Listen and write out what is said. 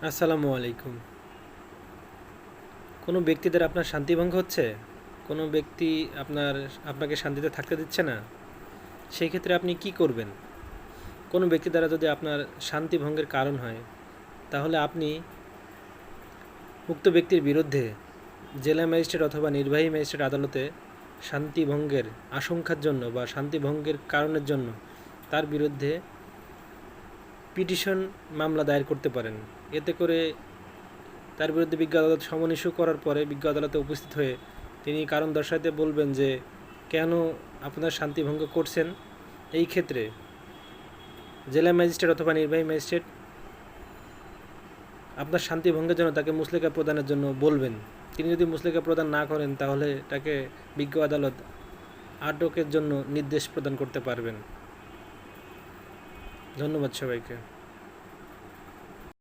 আসসালামু আলাইকুম। কোনো ব্যক্তি দ্বারা আপনার শান্তিভঙ্গ হচ্ছে, কোনো ব্যক্তি আপনাকে শান্তিতে থাকতে দিচ্ছে না, সেই ক্ষেত্রে আপনি কি করবেন? কোনো ব্যক্তি দ্বারা যদি আপনার শান্তি ভঙ্গের কারণ হয়, তাহলে আপনি উক্ত ব্যক্তির বিরুদ্ধে জেলা ম্যাজিস্ট্রেট অথবা নির্বাহী ম্যাজিস্ট্রেট আদালতে শান্তি ভঙ্গের আশঙ্কার জন্য বা শান্তি ভঙ্গের কারণের জন্য তার বিরুদ্ধে পিটিশন মামলা দায়ের করতে পারেন। এতে করে তার বিরুদ্ধে বিজ্ঞ আদালত সমন ইস্যু করার পরে বিজ্ঞ আদালতে উপস্থিত হয়ে তিনি কারণ দর্শাতে বলবেন যে কেন আপনার শান্তিভঙ্গ করছেন। এই ক্ষেত্রে জেলা ম্যাজিস্ট্রেট অথবা নির্বাহী ম্যাজিস্ট্রেট আপনার শান্তিভঙ্গের জন্য তাকে মুচলেকা প্রদানের জন্য বলবেন। তিনি যদি মুচলেকা প্রদান না করেন, তাহলে তাকে বিজ্ঞ আদালত আটকের জন্য নির্দেশ প্রদান করতে পারবেন। ধন্যবাদ সবাইকে।